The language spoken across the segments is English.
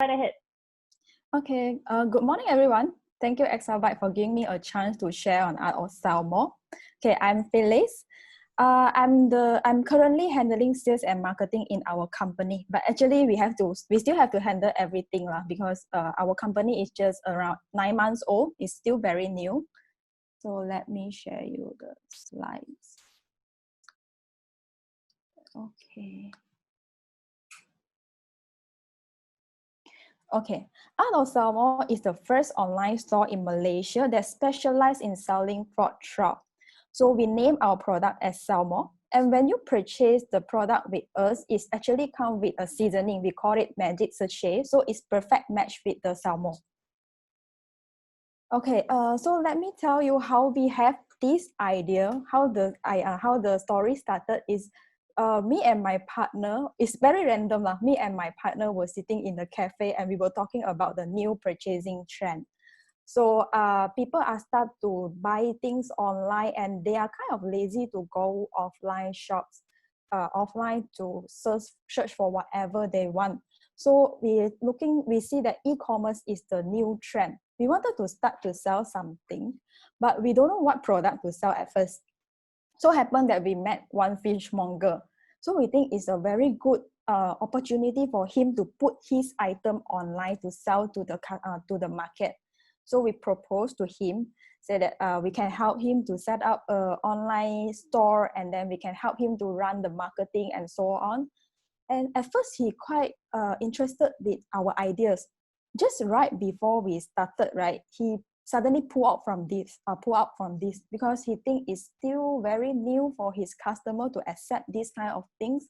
Right ahead. Okay, good morning, everyone. Thank you, Exabyte, for giving me a chance to share on art of Salmó. Okay, I'm Phyllis. I'm currently handling sales and marketing in our company, but actually we still have to handle everything because our company is just around 9 months old. It's still very new. So let me share you the slides. Okay. Okay, Art of Salmó is the first online store in Malaysia that specializes in selling fried trout. So we name our product as Salmó. And when you purchase the product with us, it actually comes with a seasoning. We call it magic sachet. So it's perfect match with the Salmó. Okay, so let me tell you how we have this idea, how the story started is me and my partner, it's very random. Me and my partner were sitting in the cafe and we were talking about the new purchasing trend. So people are start to buy things online and they are kind of lazy to go offline shops, offline to search for whatever they want. So we see that e-commerce is the new trend. We wanted to start to sell something, but we don't know what product to sell at first. So happened that we met one fishmonger. So we think it's a very good opportunity for him to put his item online to sell to the market. So we proposed to him, say that we can help him to set up an online store and then we can help him to run the marketing and so on. And at first he quite interested with our ideas. Just right before we started, right, he suddenly pull out from this because he think it's still very new for his customer to accept this kind of things,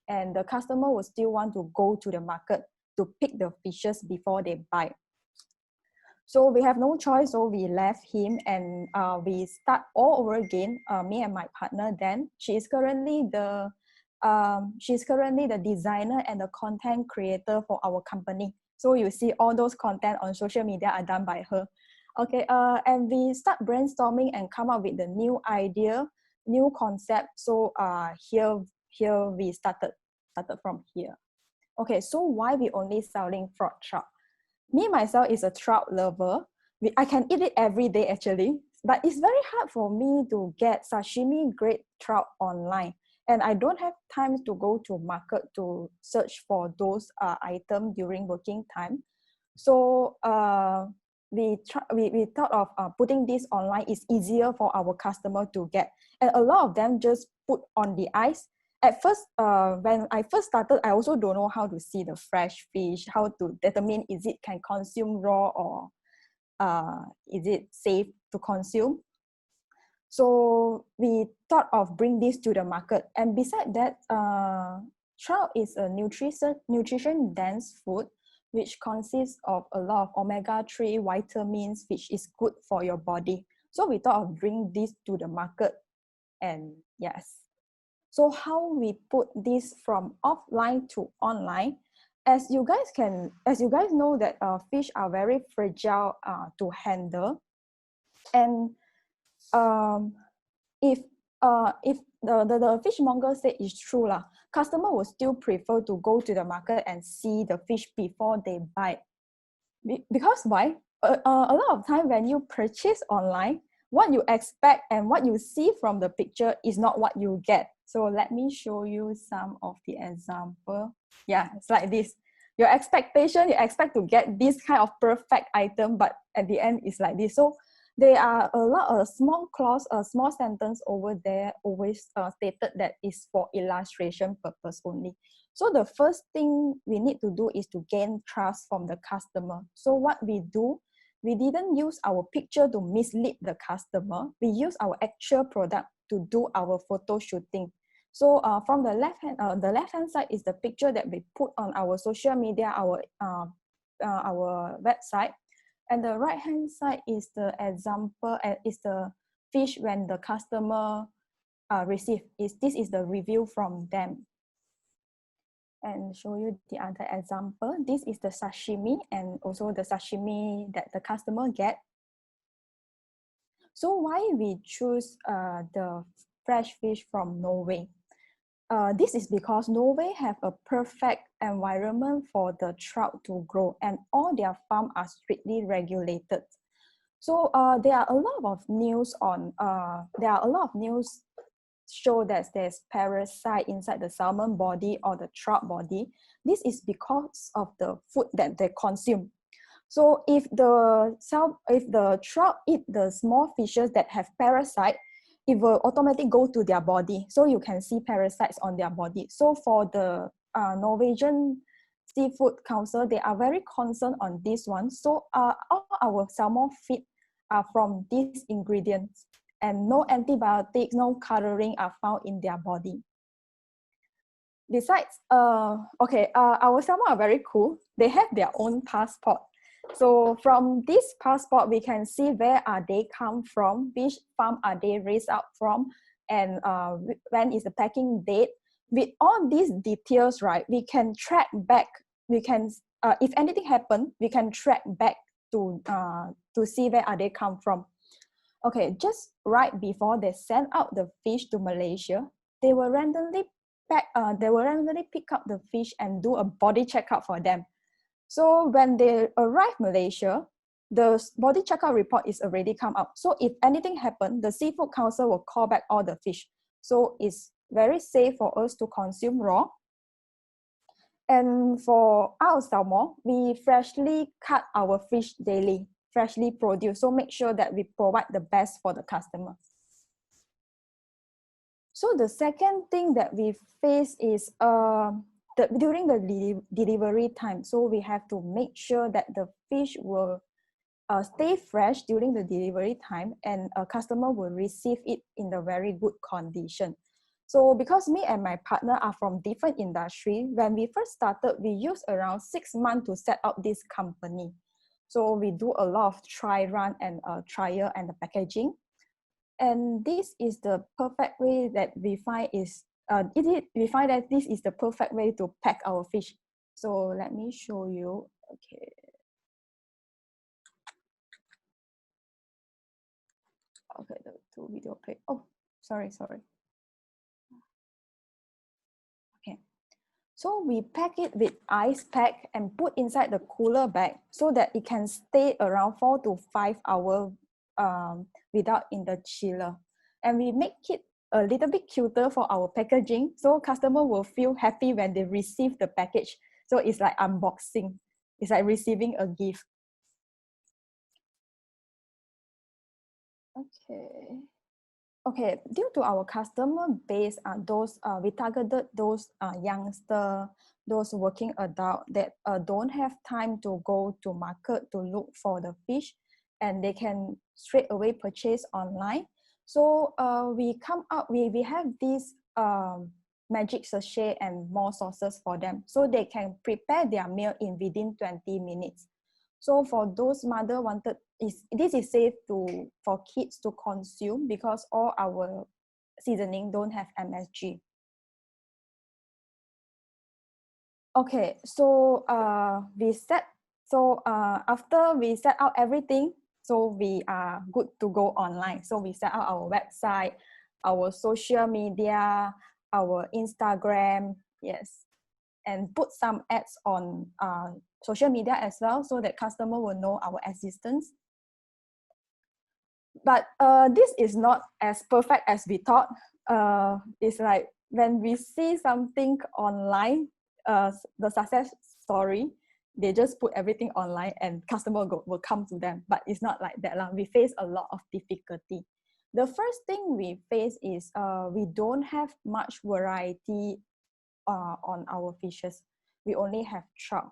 and the customer will still want to go to the market to pick the fishes before they buy. So we have no choice, so we left him and we start all over again. Me and my partner then. She's currently the designer and the content creator for our company. So you see all those content on social media are done by her. Okay, and we start brainstorming and come up with the new idea, new concept. So here we started from here. Okay, so why we only selling fried trout? Me myself is a trout lover. I can eat it every day actually, but it's very hard for me to get sashimi grade trout online. And I don't have time to go to market to search for those items during working time. So we thought of putting this online is easier for our customer to get. And a lot of them just put on the ice. At first, when I first started, I also don't know how to see the fresh fish, how to determine is it can consume raw or is it safe to consume. So we thought of bring this to the market. And beside that, trout is a nutrition dense food which consists of a lot of omega-3 vitamins, which is good for your body. So we thought of bring this to the market. And yes. So how we put this from offline to online, as you guys know that fish are very fragile to handle, and if the fishmonger said it's true lah, customer will still prefer to go to the market and see the fish before they buy. Because why? A lot of time when you purchase online, what you expect and what you see from the picture is not what you get. So let me show you some of the example. Yeah, it's like this. Your expectation, you expect to get this kind of perfect item, but at the end it's like this. So there are a lot of small clause, a small sentence over there always stated that is for illustration purpose only. So the first thing we need to do is to gain trust from the customer. So what we do, we didn't use our picture to mislead the customer. We use our actual product to do our photo shooting. So from the left hand side is the picture that we put on our social media, our website. And the right hand side is the example, is the fish when the customer receive. This is the review from them. And show you the other example. This is the sashimi and also the sashimi that the customer get. So why we choose the fresh fish from Norway? This is because Norway have a perfect environment for the trout to grow, and all their farms are strictly regulated. So there are a lot of news show that there's parasite inside the salmon body or the trout body. This is because of the food that they consume. So if the trout eat the small fishes that have parasite, it will automatically go to their body. So you can see parasites on their body. So for the Norwegian Seafood Council, they are very concerned on this one. So all our salmon feed are from these ingredients, and no antibiotics, no coloring are found in their body. Besides, our salmon are very cool. They have their own passport. So from this passport, we can see where are they come from, which farm are they raised out from, and when is the packing date. With all these details, right, we can track back. We can, if anything happen, we can track back to see where are they come from. Okay, just right before they send out the fish to Malaysia, they will randomly pick up the fish and do a body checkup for them. So when they arrive Malaysia, the body checkup report is already come out. So if anything happen, the Seafood Council will call back all the fish. So it's very safe for us to consume raw. And for our salmon, we freshly cut our fish daily, freshly produced. So make sure that we provide the best for the customer. So the second thing that we face is during the delivery time. So we have to make sure that the fish will stay fresh during the delivery time, and a customer will receive it in the very good condition. So because me and my partner are from different industry, when we first started, we used around 6 months to set up this company. So we do a lot of try run and trial and the packaging. And this is the perfect way that we find we find that this is the perfect way to pack our fish. So let me show you. Okay. Okay, the two video play. Oh, sorry. Okay. So we pack it with ice pack and put inside the cooler bag so that it can stay around 4 to 5 hours without in the chiller. And we make it a little bit cuter for our packaging, so customer will feel happy when they receive the package. So it's like unboxing. It's like receiving a gift. Okay, due to our customer base, we targeted those youngster, those working adult that don't have time to go to market to look for the fish, and they can straight away purchase online. So we have these magic sachet and more sauces for them, so they can prepare their meal in within 20 minutes. So for those mother this is safe for kids to consume because all our seasoning don't have MSG. Okay, so after we set out everything, so we are good to go online. So we set out our website, our social media, our Instagram, yes, and put some ads on social media as well, so that customer will know our existence. But this is not as perfect as we thought. It's like when we see something online, the success story, they just put everything online and customer will come to them. But it's not like that. We face a lot of difficulty. The first thing we face is we don't have much variety on our fishes. We only have trout.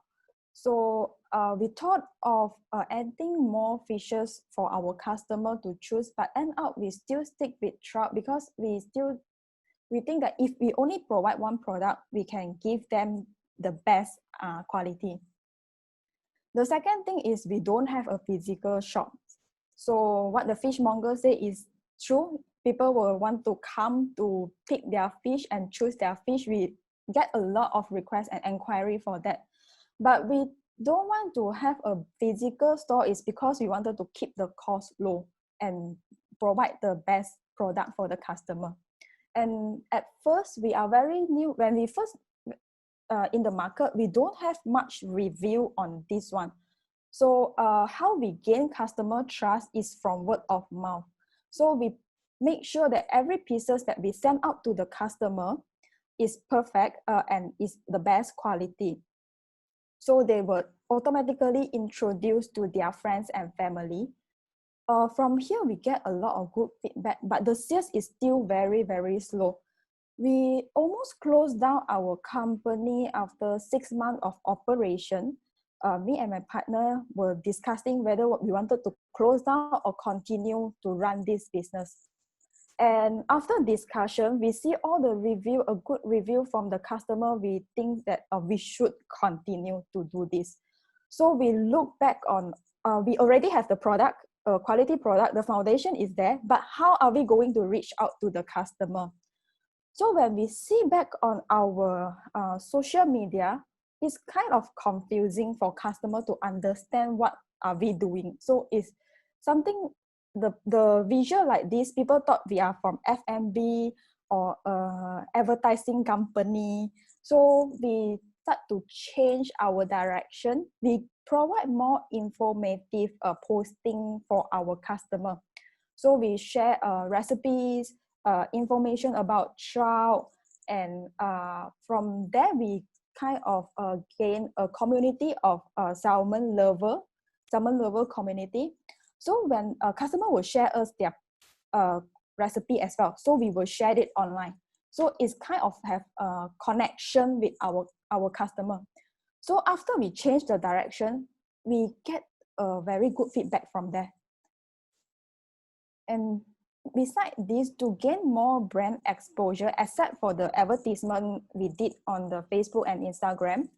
So we thought of adding more fishes for our customer to choose, but end up we still stick with trout because we think that if we only provide one product, we can give them the best quality. The second thing is we don't have a physical shop. So what the fishmonger say is true. People will want to come to pick their fish and choose their fish. We get a lot of requests and inquiry for that. But we don't want to have a physical store is because we wanted to keep the cost low and provide the best product for the customer. And at first, we are very new. When we first in the market, we don't have much review on this one. So how we gain customer trust is from word of mouth. So we make sure that every pieces that we send out to the customer is perfect and is the best quality. So they were automatically introduced to their friends and family. From here, we get a lot of good feedback, but the sales is still very, very slow. We almost closed down our company after 6 months of operation. Me and my partner were discussing whether we wanted to close down or continue to run this business. And after discussion, we see all the review, a good review from the customer. We think that we should continue to do this. So we look back on, we already have the product, quality product, the foundation is there, but how are we going to reach out to the customer? So when we see back on our social media, it's kind of confusing for customer to understand what are we doing. So it's something, the visual like this, people thought we are from F&B or advertising company. So we start to change our direction. We provide more informative posting for our customer. So we share recipes, information about trout, and from there we kind of gain a community of salmon lover community. So when a customer will share us their recipe as well, so we will share it online. So it's kind of have a connection with our customer. So after we change the direction, we get a very good feedback from there. And besides this, to gain more brand exposure, except for the advertisement we did on the Facebook and Instagram,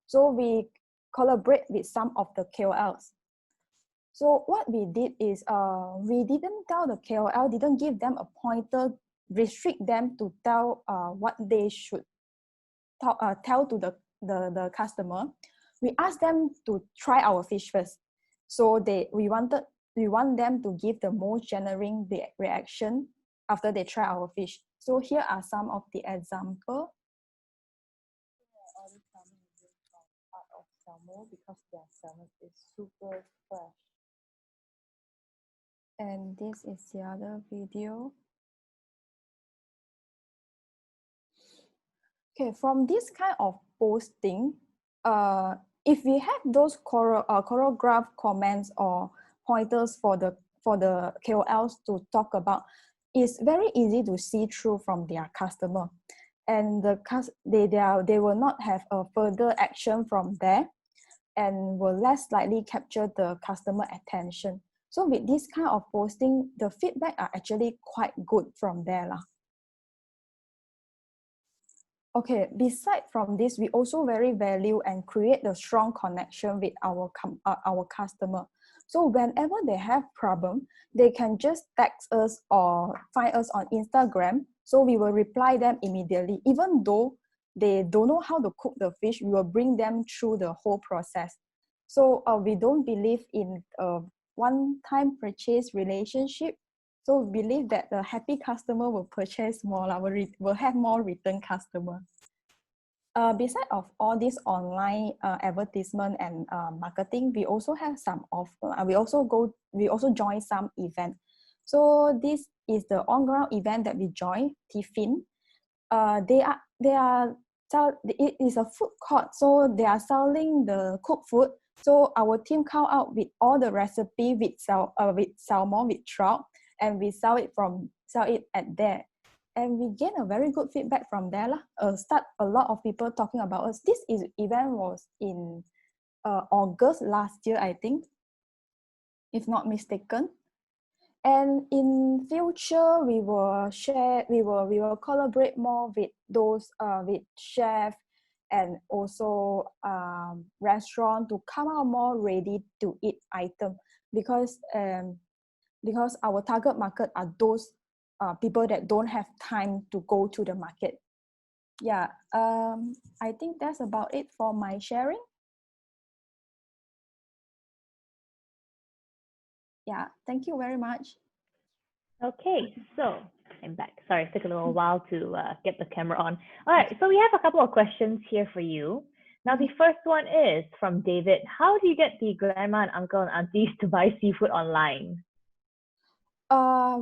so we collaborate with some of the KOLs. So what we did is we didn't tell the KOL, didn't give them a pointer, restrict them to tell what they should tell to the customer. We asked them to try our fish first. So we want them to give the most genuine reaction after they try our fish. So here are some of the examples. All the salmon is part of Salmó because their salmon is super fresh. And this is the other video. Okay, from this kind of posting, if we have those choreographed comments or pointers for the KOLs to talk about, it's very easy to see through from their customer, and they will not have a further action from there, and will less likely capture the customer attention. So with this kind of posting, the feedback are actually quite good from there lah. Okay, beside from this, we also very value and create a strong connection with our customer. So whenever they have problem, they can just text us or find us on Instagram. So we will reply them immediately. Even though they don't know how to cook the fish, we will bring them through the whole process. So we don't believe in a one-time purchase relationship. So we believe that the happy customer will purchase more, will have more return customer. Besides of all this online advertisement and marketing, we also have some we also join some event. So this is the on-ground event that we join, Tiffin. It is a food court, so they are selling the cooked food. So our team come out with all the recipe with salmon, with trout, and we sell it at there, and we gain a very good feedback from there lah. Start a lot of people talking about us. This event was in August last year, I think, if not mistaken. And in future, we will collaborate more with those with chef and also restaurant to come out more ready to eat item, because our target market are those people that don't have time to go to the market. Yeah, I think that's about it for my sharing. Yeah, thank you very much. Okay, so I'm back. Sorry, it took a little while to get the camera on. All right, so we have a couple of questions here for you. Now, the first one is from David. How do you get the grandma and uncle and aunties to buy seafood online?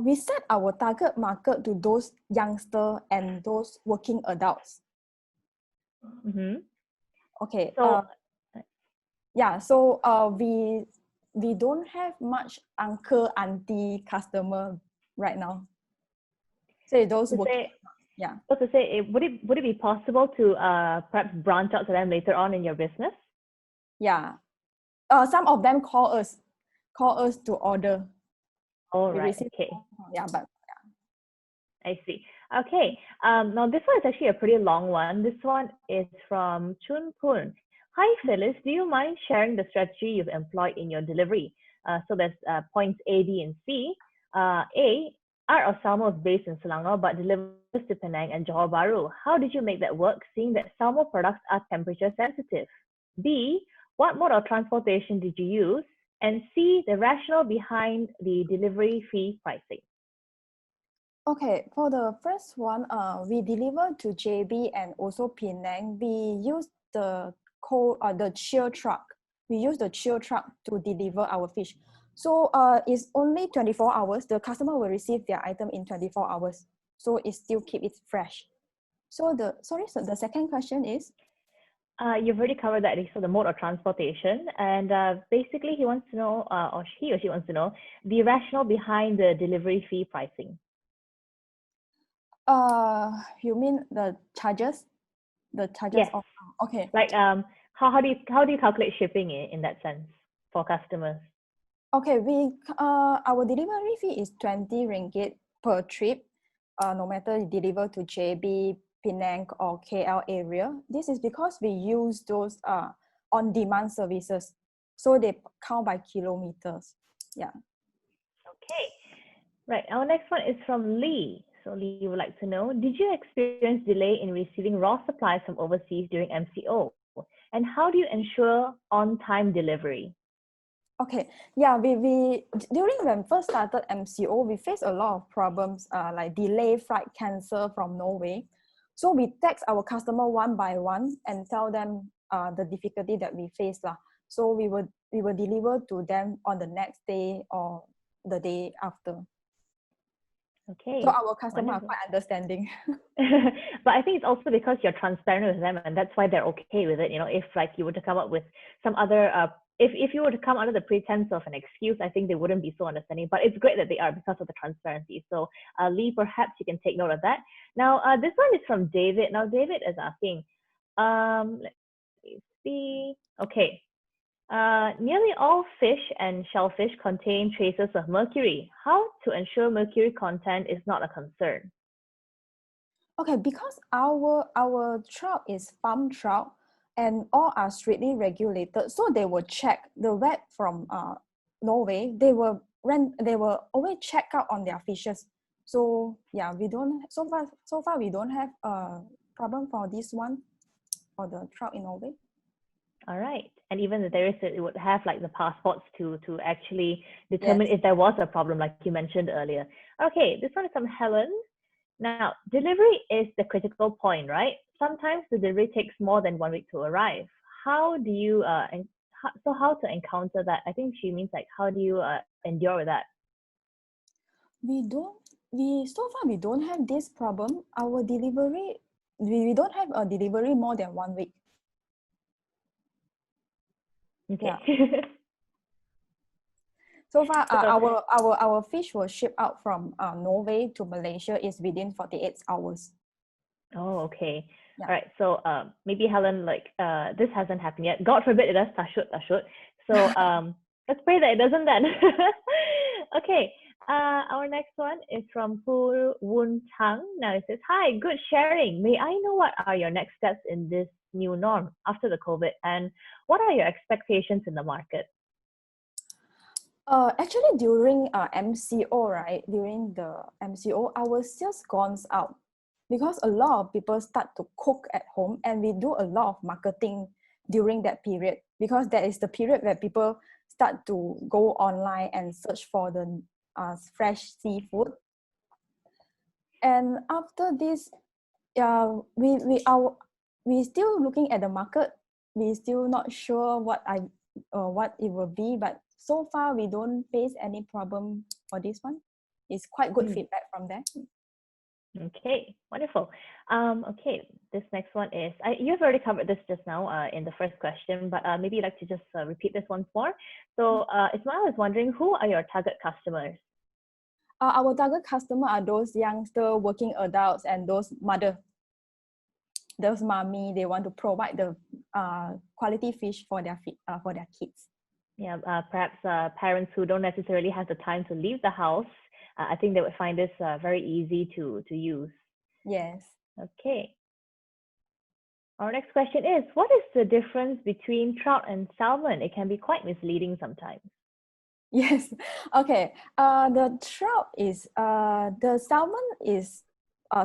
We set our target market to those youngsters and those working adults. Mm-hmm. Okay. So, We don't have much uncle auntie customer right now. So those working. Yeah. So to say, would it be possible to perhaps branch out to them later on in your business? Yeah. Some of them call us to order. All right. Okay. Yeah, but I see. Okay. Now this one is actually a pretty long one. This one is from Chun Pun. Hi Phyllis, do you mind sharing the strategy you've employed in your delivery? So there's points A, B, and C. A, Art of Salmó is based in Selangor but delivers to Penang and Johor Bahru. How did you make that work, seeing that Salmó products are temperature sensitive? B, what mode of transportation did you use? And C, the rationale behind the delivery fee pricing. okay, for the first one, we deliver to JB and also Penang. We use the chill truck. We use the chill truck to deliver our fish. So it's only 24 hours. The customer will receive their item in 24 hours. So it still keep it fresh. So the second question is? You've already covered that. So the mode of transportation, and basically he wants to know, or he or she wants to know, the rationale behind the delivery fee pricing. You mean the charges? The charges yes. of okay. Like how do you calculate shipping in that sense for customers? Okay, our delivery fee is 20 ringgit per trip. No matter you deliver to JB, Penang or KL area. This is because we use those on-demand services. So they count by kilometers. Yeah. Okay. Right. Our next one is from Lee. So Lee would like to know, did you experience delay in receiving raw supplies from overseas during MCO? And how do you ensure on-time delivery? Okay, yeah, we during when first started MCO, we faced a lot of problems like delay, flight cancel from Norway. So we text our customer one by one and tell them the difficulty that we face lah. So we will deliver to them on the next day or the day after. Okay. So our customer are quite understanding. But I think it's also because you're transparent with them, and that's why they're okay with it. You know, if like you were to come up with some other if you were to come under the pretense of an excuse, I think they wouldn't be so understanding. But it's great that they are because of the transparency. So Lee, perhaps you can take note of that. Now, this one is from David. Now, David is asking, let me see. Okay. Nearly all fish and shellfish contain traces of mercury. How to ensure mercury content is not a concern? Okay, because our trout is farm trout, and all are strictly regulated, so they will check the vet from Norway. They will always check out on their fishes. So yeah, we don't so far we don't have a problem for this one for the trout in Norway. All right, and even if there is, it would have like the passports to actually determine if there was a problem, like you mentioned earlier. Okay, this one is from Helen. Now, delivery is the critical point, right? Sometimes the delivery takes more than 1 week to arrive. How do you, how to encounter that? I think she means like, how do you endure with that? So far we don't have this problem. Our delivery, we don't have a delivery more than 1 week. Okay. Yeah. So far, our fish will ship out from Norway to Malaysia is within 48 hours. Oh, okay. Yeah. All right. So maybe Helen, like this hasn't happened yet. God forbid it does. Tashut. So let's pray that it doesn't then. Okay. Our next one is from Pu Woon Chang. Now it says, "Hi, good sharing. May I know what are your next steps in this new norm after the COVID, and what are your expectations in the market?" Actually, during MCO, right? During the MCO, our sales gone out because a lot of people start to cook at home, and we do a lot of marketing during that period because that is the period where people start to go online and search for the fresh seafood. And after this, we still looking at the market. We still not sure what it will be, but so far we don't face any problem for this one. It's quite good feedback from there. Okay, wonderful. Okay, this next one is, you've already covered this just now in the first question, but maybe you'd like to just repeat this once more. So Ismail is wondering, who are your target customers? Our target customer are those youngster working adults and those those mommy. They want to provide the quality fish for their kids. Yeah, perhaps parents who don't necessarily have the time to leave the house. I think they would find this very easy to use. Yes. Okay. Our next question is, what is the difference between trout and salmon? It can be quite misleading sometimes. Yes. Okay. The trout is the salmon is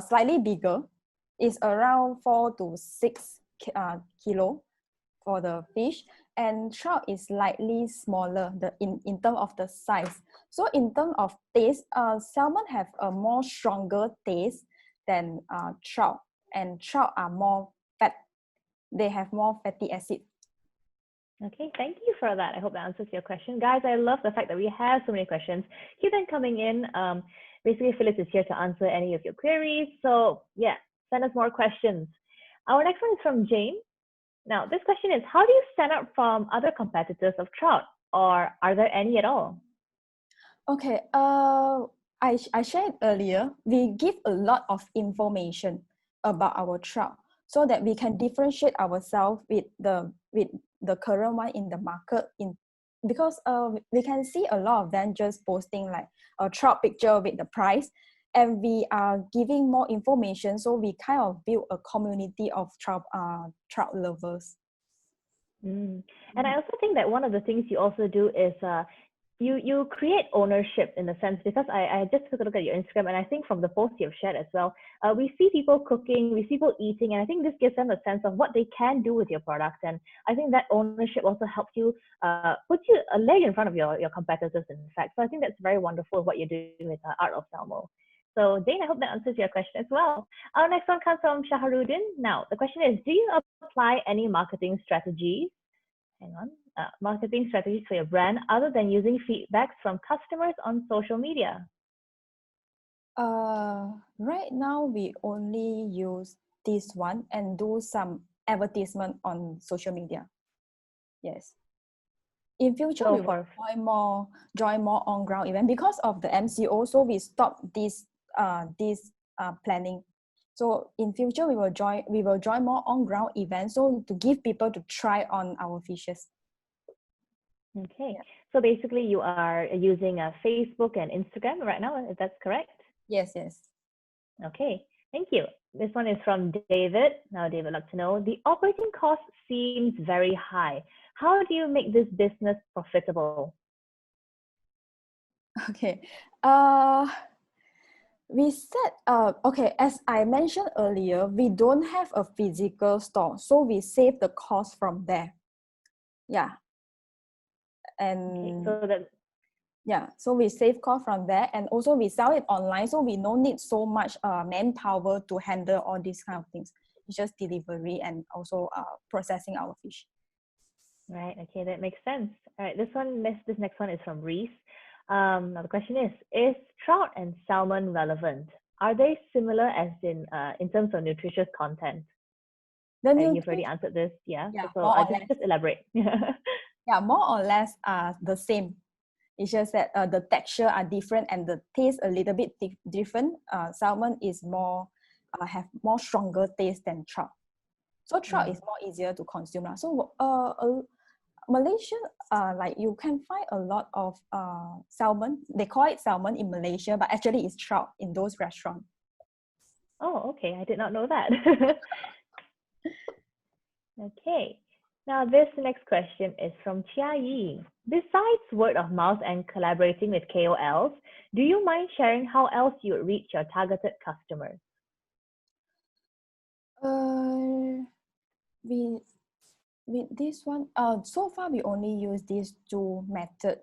slightly bigger. It's around 4 to 6 kilo for the fish, and trout is slightly smaller in terms of the size. So in terms of taste, salmon have a more stronger taste than trout, and trout are more fat. They have more fatty acid. Okay, thank you for that. I hope that answers your question. Guys, I love the fact that we have so many questions. Keep them coming in. Basically, Phyllis is here to answer any of your queries. So yeah, send us more questions. Our next one is from Jane. Now, this question is, how do you stand out from other competitors of trout, or are there any at all? Okay, I shared earlier, we give a lot of information about our trout so that we can differentiate ourselves with the current one in the market because we can see a lot of them just posting like a trout picture with the price, and we are giving more information, so we kind of build a community of trout lovers. And I also think that one of the things you also do is you create ownership in a sense, because I just took a look at your Instagram, and I think from the posts you've shared as well, we see people cooking, we see people eating, and I think this gives them a sense of what they can do with your products. And I think that ownership also helps you put you a leg in front of your competitors, in fact. So I think that's very wonderful what you're doing with Art of Salmó. So Jane, I hope that answers your question as well. Our next one comes from Shaharudin. Now, the question is, do you apply any marketing strategies? Marketing strategies for your brand other than using feedbacks from customers on social media? Right now we only use this one and do some advertisement on social media. Yes. In future, we will join more on ground event because of the MCO. So we stopped this planning. So in future, we will join more on ground events. So to give people to try on our fishes. Okay. Yeah. So basically, you are using Facebook and Instagram right now. Is that correct? Yes. Yes. Okay. Thank you. This one is from David. Now, David would like to know, the operating cost seems very high. How do you make this business profitable? Okay. We said, okay, as I mentioned earlier, we don't have a physical store, so we save the cost from there. Yeah. And so we save cost from there, and also we sell it online, so we don't need so much manpower to handle all these kind of things. It's just delivery and also processing our fish. Right. Okay, that makes sense. All right. This next one is from Reese. Now the question is trout and salmon relevant? Are they similar as in terms of nutritious content? You've already answered this. Yeah. So just elaborate. Yeah, more or less the same. It's just that the texture are different and the taste a little bit different. Salmon is more have more stronger taste than trout. So trout is more easier to consume. So Malaysia, like you can find a lot of salmon. They call it salmon in Malaysia, but actually it's trout in those restaurants. Oh, okay. I did not know that. Okay. Now, this next question is from Chia Yi. Besides word of mouth and collaborating with KOLs, do you mind sharing how else you would reach your targeted customers? With this one, so far we only use these two methods,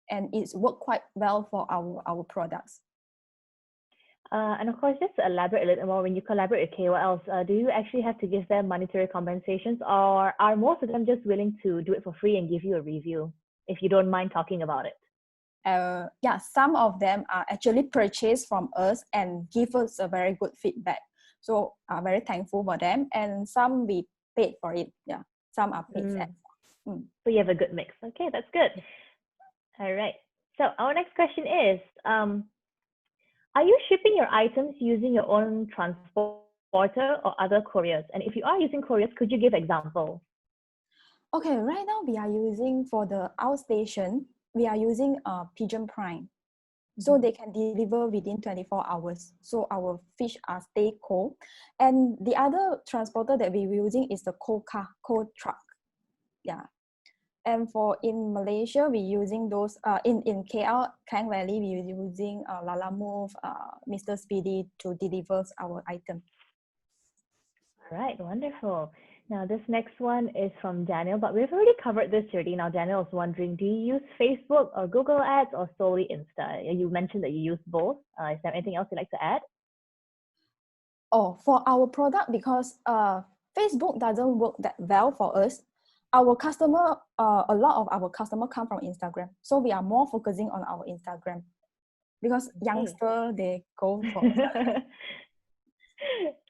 and it's worked quite well for our products. And of course, just to elaborate a little more, when you collaborate with KOLs, do you actually have to give them monetary compensations, or are most of them just willing to do it for free and give you a review, if you don't mind talking about it? Yeah, some of them are actually purchased from us and give us a very good feedback. So I'm very thankful for them. And some we paid for it. Yeah, some are paid. So you have a good mix. Okay, that's good. All right. So our next question is, are you shipping your items using your own transporter or other couriers? And if you are using couriers, could you give examples? Okay, right now we are using for the outstation, we are using Pigeon Prime. So they can deliver within 24 hours. So our fish are stay cold. And the other transporter that we're using is the cold car, cold truck. Yeah. And for in Malaysia, we're using those, in KL, Klang Valley, we're using Lala Move, Mr. Speedy to deliver our item. All right, wonderful. Now this next one is from Daniel, but we've already covered this already. Now Daniel is wondering, do you use Facebook or Google Ads or solely Insta? You mentioned that you use both. Is there anything else you'd like to add? Oh, for our product, because Facebook doesn't work that well for us. Our customer, a lot of our customer come from Instagram. So we are more focusing on our Instagram because youngster, they go for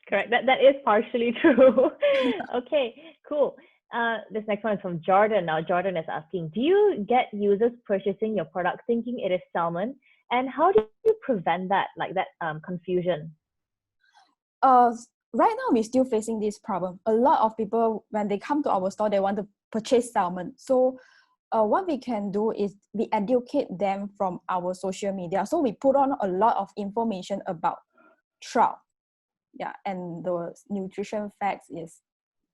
Correct. That is partially true. Okay, cool. This next one is from Jordan. Now, Jordan is asking, do you get users purchasing your product thinking it is salmon? And how do you prevent that, confusion? Right now, we're still facing this problem. A lot of people, when they come to our store, they want to purchase salmon. So what we can do is we educate them from our social media. So we put on a lot of information about trout. Yeah, and the nutrition facts is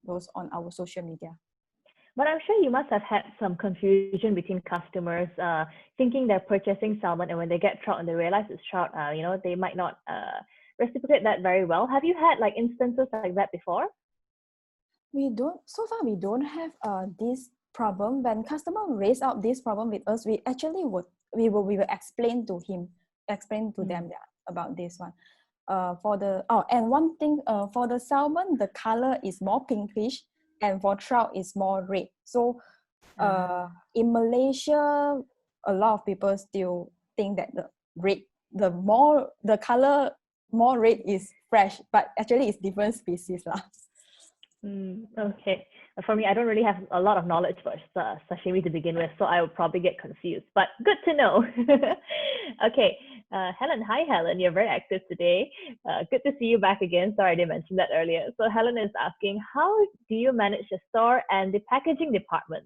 those on our social media. But I'm sure you must have had some confusion between customers thinking they're purchasing salmon, and when they get trout and they realize it's trout, they might not reciprocate that very well. Have you had instances like that before? So far we don't have this problem. When customer raise out this problem with us, we actually will explain to them about this one. And one thing, for the salmon, the color is more pinkish, and for trout is more red. So in Malaysia, a lot of people still think that the color more red is fresh, but actually it's different species lah. Okay. For me, I don't really have a lot of knowledge for sashimi to begin with, so I would probably get confused, but good to know. Okay. Helen, hi Helen, you're very active today. Good to see you back again. Sorry, I didn't mention that earlier. So Helen is asking, how do you manage the store and the packaging department?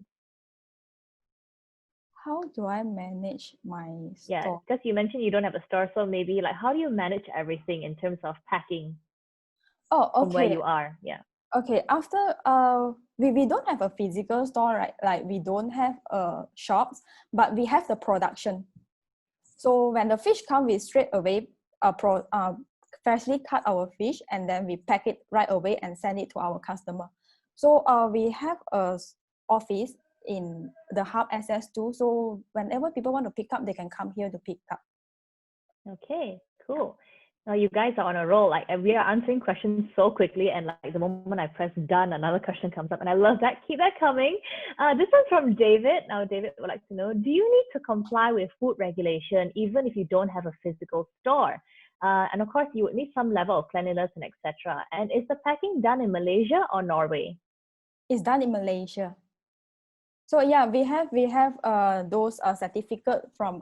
How do I manage my store? Yeah, because you mentioned you don't have a store, so maybe how do you manage everything in terms of packing? Oh, okay. From where you are, yeah. Okay, after we don't have a physical store, right? Like we don't have shops, but we have the production. So when the fish come, we straight away freshly cut our fish, and then we pack it right away and send it to our customer. So we have a office in the hub SS2. So whenever people want to pick up, they can come here to pick up. Okay, cool. Now you guys are on a roll. We are answering questions so quickly, and the moment I press done, another question comes up, and I love that. Keep that coming. This one's from David. Now David would like to know: do you need to comply with food regulation even if you don't have a physical store? And of course, you would need some level of cleanliness and etc. And is the packing done in Malaysia or Norway? It's done in Malaysia. So yeah, we have those certificate from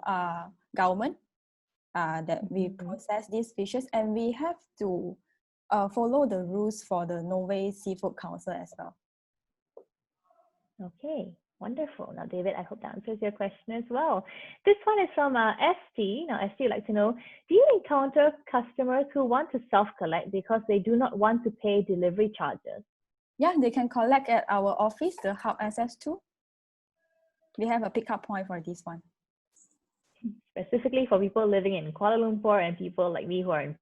government. That we process these fishes, and we have to follow the rules for the Norway Seafood Council as well. Okay, wonderful. Now, David, I hope that answers your question as well. This one is from ST. Now, ST would like to know, do you encounter customers who want to self-collect because they do not want to pay delivery charges? Yeah, they can collect at our office, the Hub SS2. We have a pickup point for this one. Specifically for people living in Kuala Lumpur and people like me who are in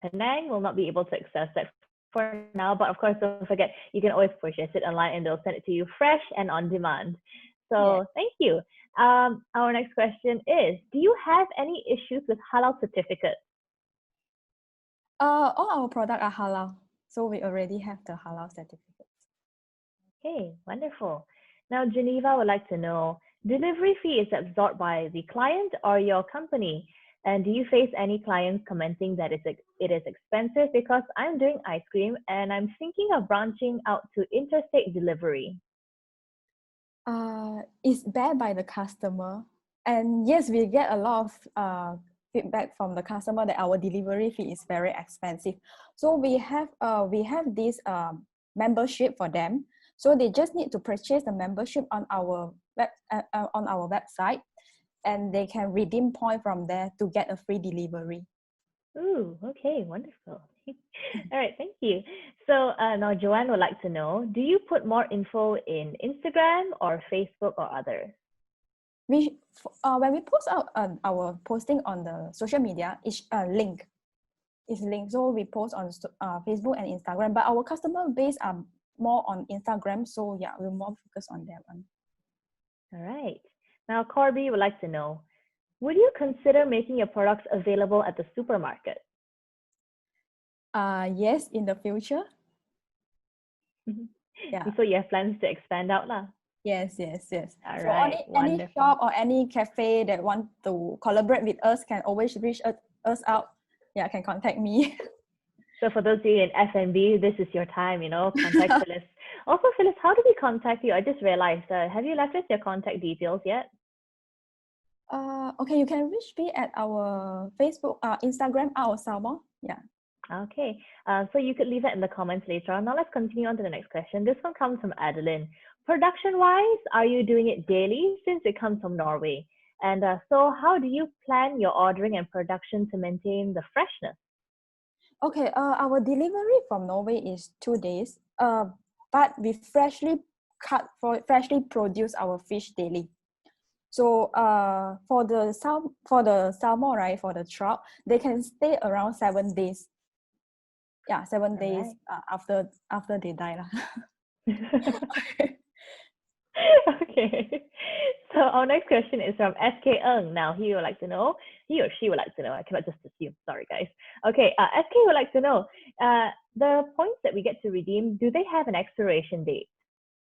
Penang will not be able to access that for now. But of course, don't forget, you can always purchase it online and they'll send it to you fresh and on demand. So Thank you. Our next question is, do you have any issues with halal certificates? All our products are halal, so we already have the halal certificate. Okay, wonderful. Now, Geneva would like to know, delivery fee is absorbed by the client or your company? And do you face any clients commenting that it is expensive because I'm doing ice cream and I'm thinking of branching out to interstate delivery? It's bared by the customer, and yes, we get a lot of feedback from the customer that our delivery fee is very expensive. So we have this membership for them. So they just need to purchase the membership on our website, and they can redeem point from there to get a free delivery. Ooh, okay, wonderful. All right, thank you. So now Joanne would like to know, do you put more info in Instagram or Facebook or others? When we post out our posting on the social media, it's link. It's linked. So we post on Facebook and Instagram, but our customer base are more on Instagram. So yeah, we're more focused on that one. All right. Now Corby would like to know, would you consider making your products available at the supermarket? Yes, in the future. Yeah. So you have plans to expand out lah. Yes. All So right, any wonderful. shop or any cafe that want to collaborate with us can always reach us out. Yeah, can contact me. So for those of you in F&B, this is your time, contact Phyllis. Also, Phyllis, how do we contact you? I just realized, have you left us your contact details yet? Okay, you can reach me at our Facebook, Instagram, our Salmó. Yeah. Okay, so you could leave that in the comments later on. Now let's continue on to the next question. This one comes from Adeline. Production-wise, are you doing it daily since it comes from Norway? And so how do you plan your ordering and production to maintain the freshness? Okay, our delivery from Norway is 2 days. But we freshly produce our fish daily. So for the salmon, right, for the trout, they can stay around 7 days. Yeah, 7 All days right. after they die lah. Okay. So our next question is from SK Ng. Now he or she would like to know. I cannot just assume. Sorry, guys. Okay. SK would like to know. The points that we get to redeem, do they have an expiration date?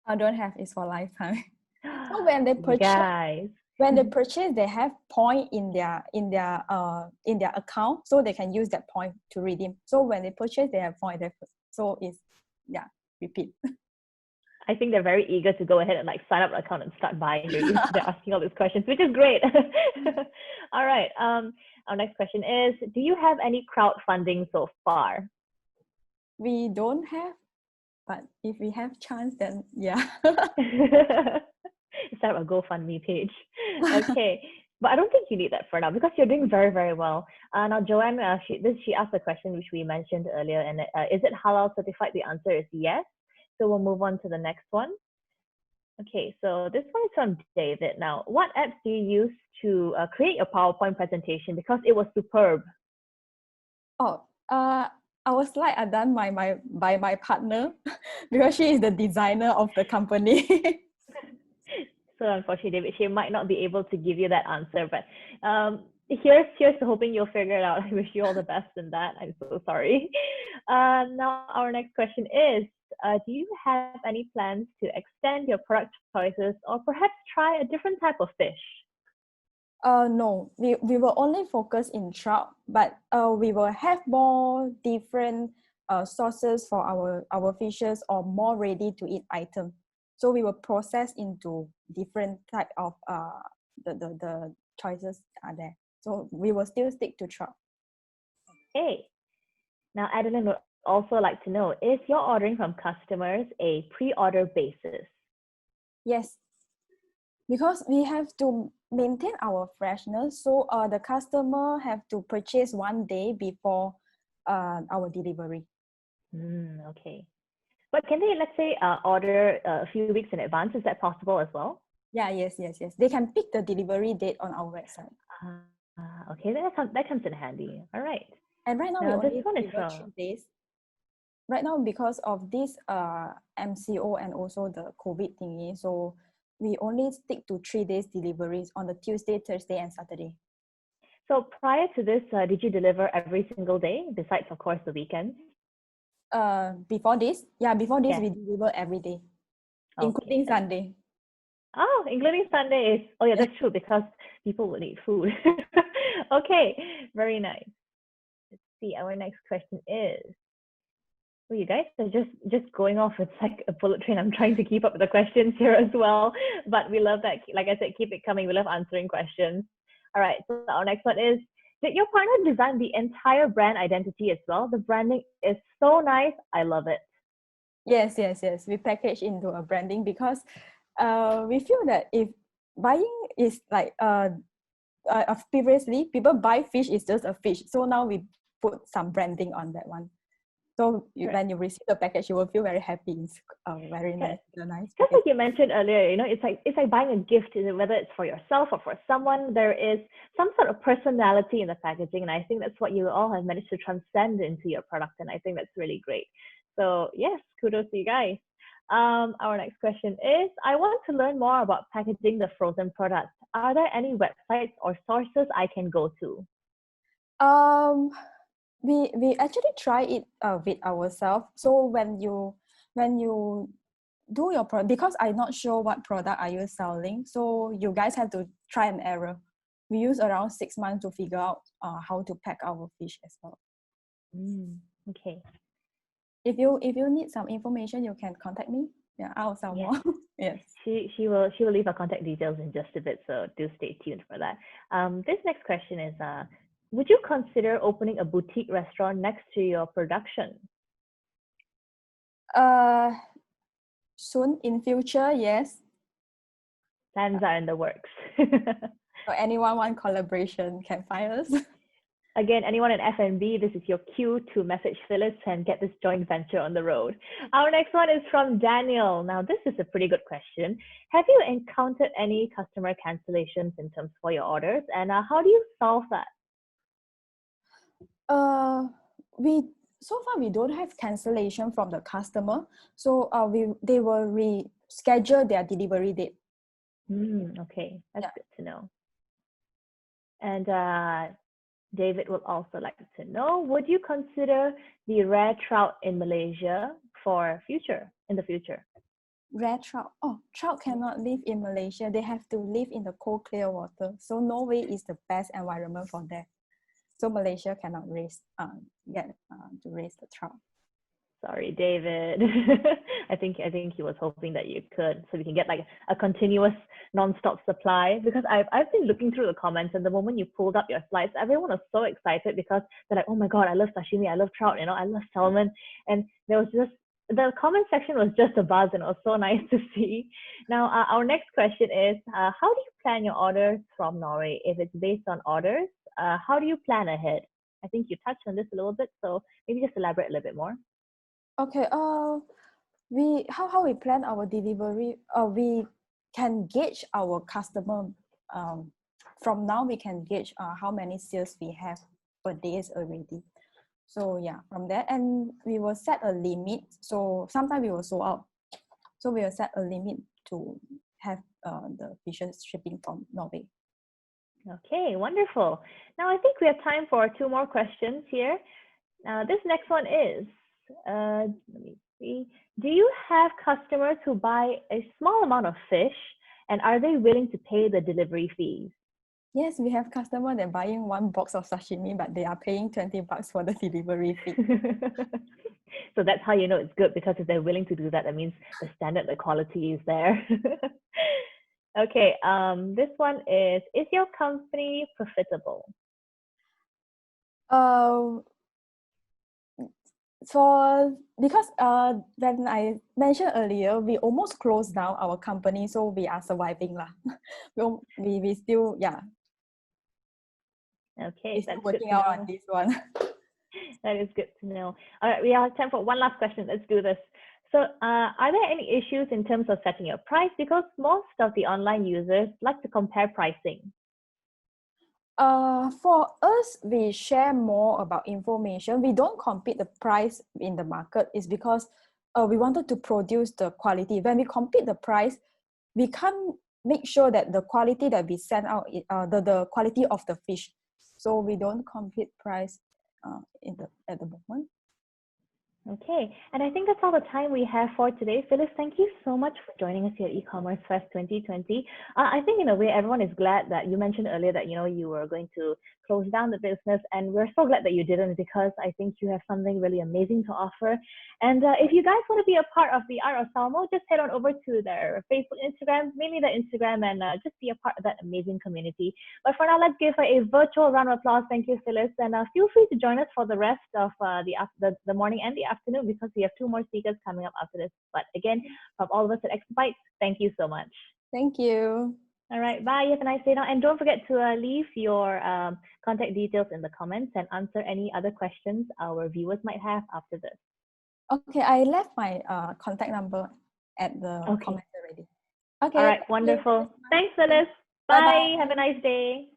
I don't have. It's for lifetime. So when they You guys. purchase, they have point in their account, so they can use that point to redeem. So when they purchase, they have point. So it's repeat. I think they're very eager to go ahead and sign up an account and start buying. They're asking all these questions, which is great. All right. Our next question is, do you have any crowdfunding so far? We don't have, but if we have chance, then yeah. Start a GoFundMe page. Okay. But I don't think you need that for now because you're doing very, very well. Now, Joanne, she asked a question which we mentioned earlier, and is it halal certified? The answer is yes. So we'll move on to the next one. Okay, so this one is from David. Now, what apps do you use to create your PowerPoint presentation? Because it was superb. Oh, our slides are done by my partner because she is the designer of the company. So unfortunately, David, she might not be able to give you that answer, but here's to hoping you'll figure it out. I wish you all the best in that. I'm so sorry. Now, our next question is, do you have any plans to extend your product choices or perhaps try a different type of fish? No, we will only focus in trout, but we will have more different sources for our fishes or more ready to eat items. So we will process into different type of the choices are there. So we will still stick to trout. Okay. Now, Adeline would also like to know, is your ordering from customers a pre-order basis? Yes, because we have to maintain our freshness. So the customer have to purchase 1 day before our delivery. Okay. But can they, let's say, order a few weeks in advance? Is that possible as well? Yeah, yes. They can pick the delivery date on our website. Okay, that comes in handy. All right. And right now Now, we this only one is deliver 3 days. Right now, because of this MCO and also the COVID thingy, so we only stick to 3 days deliveries on the Tuesday, Thursday, and Saturday. So prior to this, did you deliver every single day, besides, of course, the weekends? Before this, Yeah. we deliver every day, Okay. including Sunday. Oh, including Sunday is, oh yeah, that's true because people will need food. Okay, very nice. Let's see, our next question is, oh, you guys are just going off. It's like a bullet train. I'm trying to keep up with the questions here as well, but we love that. Like I said, keep it coming. We love answering questions. All right, so our next one is, did your partner design the entire brand identity as well? The branding is so nice. I love it. Yes. We package into a branding because we feel that if buying is like previously people buy fish is just a fish. So now we put some branding on that one. So when you receive the package, you will feel very happy. It's very nice. Just like you mentioned earlier, it's like buying a gift, whether it's for yourself or for someone. There is some sort of personality in the packaging, and I think that's what you all have managed to transcend into your product, and I think that's really great. So yes, kudos to you guys. Our next question is, I want to learn more about packaging the frozen products. Are there any websites or sources I can go to? We actually try it with ourselves. So when you do your product, because I'm not sure what product are you selling, so you guys have to try and error. We use around 6 months to figure out how to pack our fish as well. Okay. If you need some information, you can contact me. Yeah, I'll sell Yes. more. Yes. She will leave her contact details in just a bit, so do stay tuned for that. This next question is, would you consider opening a boutique restaurant next to your production? Soon in future, yes. Plans are in the works. So anyone want collaboration can find us. Again, anyone in F&B, this is your cue to message Phyllis and get this joint venture on the road. Our next one is from Daniel. Now, this is a pretty good question. Have you encountered any customer cancellations in terms for your orders, and how do you solve that? So far we don't have cancellation from the customer. So they will reschedule their delivery date. Okay, that's good to know. And David would also like to know, would you consider the rare trout in Malaysia in the future? Rare trout. Oh, trout cannot live in Malaysia. They have to live in the cold, clear water. So Norway is the best environment for that. So Malaysia cannot raise to raise the trout. Sorry, David. I think he was hoping that you could, so we can get like a continuous non-stop supply, because I've been looking through the comments, and the moment you pulled up your slides, everyone was so excited because they're like, oh my god, I love sashimi, I love trout, I love salmon, and there was just, the comment section was just a buzz, and it was so nice to see. Now, our next question is, how do you plan your orders from Norway? If it's based on orders, how do you plan ahead? I think you touched on this a little bit, so maybe just elaborate a little bit more. Okay. How we plan our delivery? We can gauge our customer. From now we can gauge how many sales we have per days already. So yeah, from there, and we will set a limit. So sometimes we will sold out. So we will set a limit to have the fishes shipping from Norway. Okay, wonderful. Now I think we have time for 2 more questions here. This next one is, let me see. Do you have customers who buy a small amount of fish, and are they willing to pay the delivery fees? Yes, we have customers that buying 1 box of sashimi, but they are paying $20 for the delivery fee. So that's how you know it's good, because if they're willing to do that, that means the standard, the quality is there. Okay, this one is your company profitable? Because when I mentioned earlier, we almost closed down our company, so we are surviving lah. we still Okay, that's working out on this one. That is good to know. All right, we have time for one last question. Let's do this. So, are there any issues in terms of setting your price? Because most of the online users like to compare pricing. For us, we share more about information. We don't compete the price in the market. It's because we wanted to produce the quality. When we compete the price, we can't make sure that the quality that we send out, the quality of the fish. So we don't compete price at the moment. Okay, and I think that's all the time we have for today. Phyllis, thank you so much for joining us here at E-commerce Fest 2020. I think in a way, everyone is glad that you mentioned earlier that you were going to close down the business, and we're so glad that you didn't, because I think you have something really amazing to offer. And if you guys want to be a part of the Art of Salmó, just head on over to their Facebook, Instagram, mainly their Instagram, and just be a part of that amazing community. But for now, let's give her a virtual round of applause. Thank you, Phyllis, and feel free to join us for the rest of the morning and the afternoon, because we have 2 more speakers coming up after this. But again, from all of us at Exabytes, thank you so much. Thank you. All right, bye. You have a nice day now. And don't forget to leave your contact details in the comments and answer any other questions our viewers might have after this. Okay, I left my contact number at the comments already. Okay. All right, wonderful. Thanks, Phyllis. Bye. Bye. Have a nice day.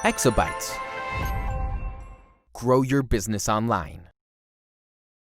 Exabytes. Grow your business online.